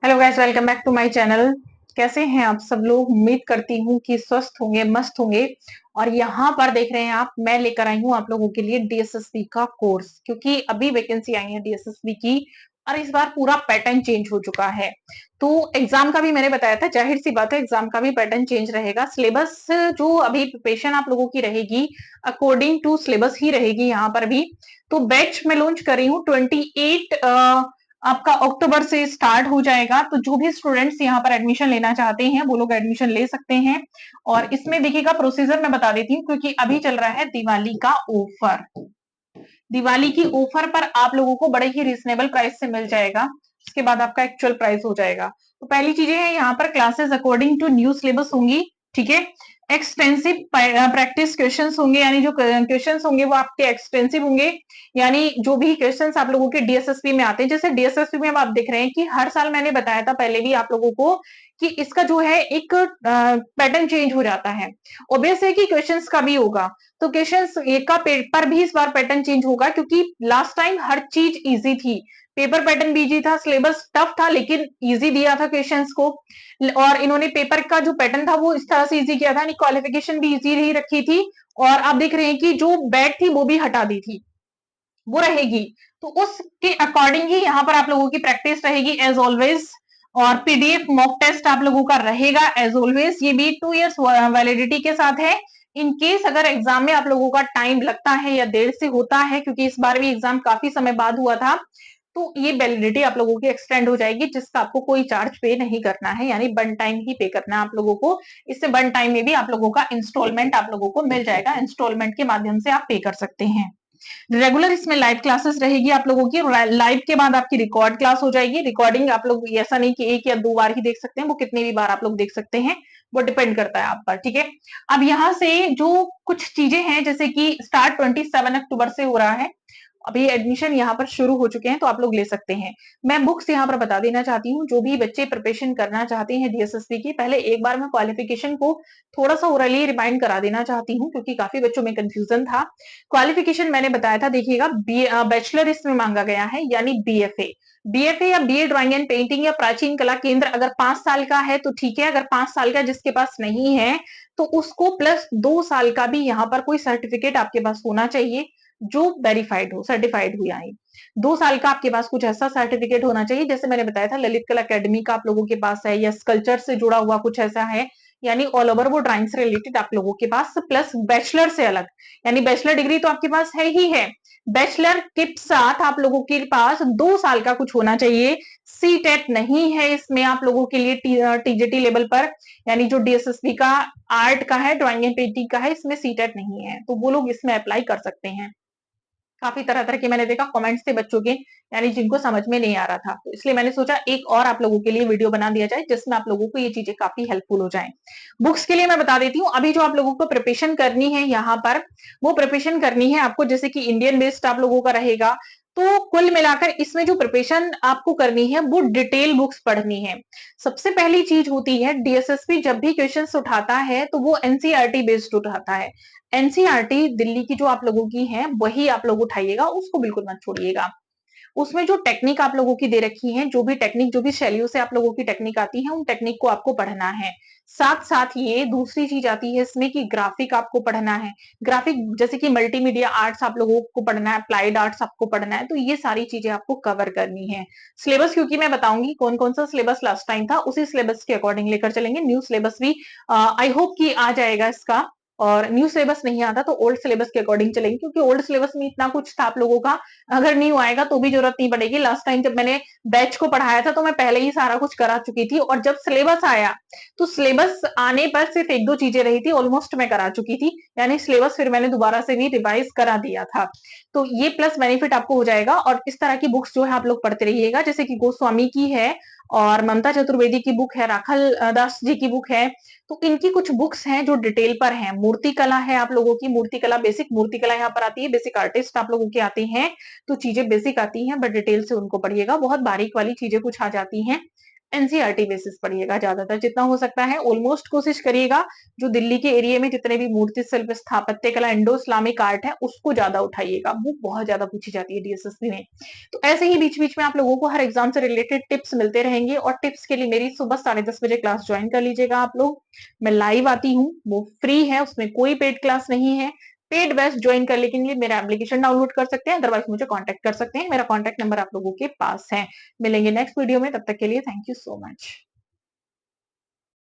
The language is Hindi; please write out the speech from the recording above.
Hello guys, welcome back to my channel. कैसे हैं आप सब लोग? उम्मीद करती हूँ कि स्वस्थ होंगे, मस्त होंगे। और यहाँ पर देख रहे हैं आप, मैं लेकर आई हूँ आप लोगों के लिए डीएसएसबी का कोर्स, क्योंकि अभी वैकेंसी आई है डीएसएसबी की। और इस बार पूरा पैटर्न चेंज हो चुका है। तो एग्जाम का भी मैंने बताया था, जाहिर सी बात है एग्जाम का भी पैटर्न चेंज रहेगा। सिलेबस जो अभी प्रिपरेशन आप लोगों की रहेगी, अकॉर्डिंग टू सिलेबस ही रहेगी यहाँ पर भी। तो बैच में लॉन्च कर रही हूँ 28 आपका अक्टूबर से स्टार्ट हो जाएगा। तो जो भी स्टूडेंट्स यहाँ पर एडमिशन लेना चाहते हैं वो लोग एडमिशन ले सकते हैं। और इसमें देखिएगा, प्रोसीजर मैं बता देती हूँ, क्योंकि अभी चल रहा है दिवाली का ऑफर। दिवाली की ऑफर पर आप लोगों को बड़े ही रिजनेबल प्राइस से मिल जाएगा। उसके बाद आपका एक्चुअल प्राइस हो जाएगा। तो पहली चीजें हैं, यहाँ पर classes according to new syllabus होंगी। ठीक है। एक्सटेंसिव प्रैक्टिस क्वेश्चंस होंगे, यानी जो क्वेश्चंस होंगे वो आपके एक्सटेंसिव होंगे। यानी जो भी क्वेश्चंस आप लोगों के डीएसएसपी में आते हैं, जैसे डीएसएसपी में आप देख रहे हैं कि हर साल मैंने बताया था पहले भी आप लोगों को कि इसका जो है एक पैटर्न चेंज हो जाता है। ऑब्वियस है कि क्वेश्चंस का भी होगा। तो क्वेश्चंस एक का पेपर भी इस बार पैटर्न चेंज होगा, क्योंकि लास्ट टाइम हर चीज इजी थी। पेपर पैटर्न भी इजी था, सिलेबस टफ था, लेकिन इजी दिया था क्वेश्चंस को। और इन्होंने पेपर का जो पैटर्न था वो इस तरह से इजी किया था, यानी क्वालिफिकेशन भी इजी ही रखी थी। और आप देख रहे हैं कि जो बैड थी वो भी हटा दी थी, वो रहेगी। तो उसके अकॉर्डिंग ही यहाँ पर आप लोगों की प्रैक्टिस रहेगी एज ऑलवेज। और पीडीएफ मॉक टेस्ट आप लोगों का रहेगा एज ऑलवेज। ये भी 2 इयर्स वैलिडिटी के साथ है। इन केस अगर एग्जाम में आप लोगों का टाइम लगता है या देर से होता है, क्योंकि इस बार भी एग्जाम काफी समय बाद हुआ था, तो ये वैलिडिटी आप लोगों की एक्सटेंड हो जाएगी, जिसका आपको कोई चार्ज पे नहीं करना है, यानी वन टाइम ही पे करना है आप लोगों को। इससे वन टाइम में भी आप लोगों का इंस्टॉलमेंट आप लोगों को मिल जाएगा, इंस्टॉलमेंट के माध्यम से आप पे कर सकते हैं। रेगुलर इसमें लाइव क्लासेस रहेगी आप लोगों की। लाइव के बाद आपकी रिकॉर्ड क्लास हो जाएगी। रिकॉर्डिंग आप लोग ऐसा नहीं कि 1 या 2 बार ही देख सकते हैं, वो कितनी भी बार आप लोग देख सकते हैं, वो डिपेंड करता है आप पर। ठीक है। अब यहाँ से जो कुछ चीजें हैं, जैसे कि स्टार्ट 27 अक्टूबर से हो रहा है। अभी एडमिशन यहाँ पर शुरू हो चुके हैं, तो आप लोग ले सकते हैं। मैं बुक्स यहाँ पर बता देना चाहती हूँ, जो भी बच्चे प्रिपरेशन करना चाहते हैं डीएसएसबी की, पहले एक बार मैं क्वालिफिकेशन को थोड़ा सा ओरली रिमाइंड करा देना चाहती हूँ, क्योंकि काफी बच्चों में कंफ्यूजन था। क्वालिफिकेशन मैंने बताया था, देखिएगा, बैचलर इसमें मांगा गया है, यानी बीएफए। बीएफए या बीए ड्राइंग एंड पेंटिंग या प्राचीन कला केंद्र अगर 5 साल का है तो ठीक है। अगर 5 साल का जिसके पास नहीं है, तो उसको प्लस 2 साल का भी यहाँ पर कोई सर्टिफिकेट आपके पास होना चाहिए, जो वेरीफाइड हो, सर्टिफाइड हुआ है। 2 साल का आपके पास कुछ ऐसा सर्टिफिकेट होना चाहिए, जैसे मैंने बताया था ललित कला अकेडमी का आप लोगों के पास है, या स्कल्पचर से जुड़ा हुआ कुछ ऐसा है, यानी ऑल ओवर वो ड्राइंग से रिलेटेड आप लोगों के पास, प्लस बैचलर से अलग, यानी बैचलर डिग्री तो आपके पास है ही है। बैचलर के साथ आप लोगों के पास 2 साल का कुछ होना चाहिए। सी टेट नहीं है इसमें आप लोगों के लिए, टीजेटी लेवल पर, यानी जो डीएसएसबी का आर्ट का है, ड्राइंग एंड पेंटिंग का है, इसमें सी टेट नहीं है, तो वो लोग इसमें अप्लाई कर सकते हैं। काफी तरह तरह के मैंने देखा कमेंट्स थे बच्चों के, यानी जिनको समझ में नहीं आ रहा था, तो इसलिए मैंने सोचा एक और आप लोगों के लिए वीडियो बना दिया जाए, जिसमें आप लोगों को ये चीजें काफी हेल्पफुल हो जाएं। बुक्स के लिए मैं बता देती हूँ, अभी जो आप लोगों को प्रिपरेशन करनी है यहाँ पर, वो प्रिपरेशन करनी है आपको, जैसे कि इंडियन बेस्ड आप लोगों का रहेगा। तो कुल मिलाकर इसमें जो प्रिपरेशन आपको करनी है वो डिटेल बुक्स पढ़नी है। सबसे पहली चीज होती है, डीएसएसपी जब भी क्वेश्चंस उठाता है तो वो एनसीईआरटी बेस्ड उठाता है। एनसीईआरटी दिल्ली की जो आप लोगों की है वही आप लोग उठाइएगा, उसको बिल्कुल मत छोड़िएगा। उसमें जो टेक्निक आप लोगों की दे रखी है, जो भी टेक्निक, जो भी शैलियों से आप लोगों की टेक्निक आती है, उन टेक्निक को आपको पढ़ना है। साथ साथ ये दूसरी चीज आती है इसमें कि ग्राफिक आपको पढ़ना है। ग्राफिक जैसे कि मल्टीमीडिया आर्ट्स आप लोगों को पढ़ना है, अप्लाइड आर्ट्स आपको पढ़ना है, तो ये सारी चीजें आपको कवर करनी है। सिलेबस क्योंकि मैं बताऊंगी कौन कौन सा सिलेबस लास्ट टाइम था, उसी सिलेबस के अकॉर्डिंग लेकर चलेंगे। न्यू सिलेबस भी आई होप कि आ जाएगा इसका। और न्यू सिलेबस नहीं आता तो ओल्ड सिलेबस के अकॉर्डिंग चलेंगे, क्योंकि ओल्ड सिलेबस में इतना कुछ था आप लोगों का, अगर न्यू आएगा तो भी जरूरत नहीं पड़ेगी। लास्ट टाइम जब मैंने बैच को पढ़ाया था तो मैं पहले ही सारा कुछ करा चुकी थी, और जब सिलेबस आया तो सिलेबस आने पर सिर्फ 1-2 चीजें रही थी, ऑलमोस्ट मैं करा चुकी थी, यानी सिलेबस फिर मैंने दोबारा से भी रिवाइज करा दिया था। तो ये प्लस बेनिफिट आपको हो जाएगा। और इस तरह की बुक्स जो है आप लोग पढ़ते रहिएगा, जैसे कि गोस्वामी की है, और ममता चतुर्वेदी की बुक है, राखल दास जी की बुक है। तो इनकी कुछ बुक्स हैं जो डिटेल पर हैं। मूर्ति कला है आप लोगों की, मूर्ति कला, बेसिक मूर्ति कला यहाँ पर आती है, बेसिक आर्टिस्ट आप लोगों के आते हैं, तो चीजें बेसिक आती हैं, बट डिटेल से उनको पढ़िएगा, बहुत बारीक वाली चीजें कुछ आ जाती हैं। एनसीईआरटी बेसिस पढ़िएगा ज्यादातर जितना हो सकता है, ऑलमोस्ट कोशिश करिएगा जो दिल्ली के एरिया में जितने भी मूर्ति शिल्प, स्थापत्य कला, इंडो इस्लामिक आर्ट है उसको ज्यादा उठाइएगा, वो बहुत ज्यादा पूछी जाती है डीएसएसबी में। तो ऐसे ही बीच-बीच में आप लोगों को हर एग्जाम से रिलेटेड टिप्स मिलते रहेंगे और टिप्स के लिए मेरी सुबह 10:30 बजे क्लास ज्वाइन कर लीजिएगा आप लोग। मैं लाइव आती हूँ, वो फ्री है, उसमें कोई पेड क्लास नहीं है। पेड बैच ज्वाइन करने के लिए मेरा एप्लीकेशन डाउनलोड कर सकते हैं, अदरवाइज मुझे कांटेक्ट कर सकते हैं। मेरा कांटेक्ट नंबर आप लोगों के पास है। मिलेंगे नेक्स्ट वीडियो में, तब तक के लिए थैंक यू सो मच।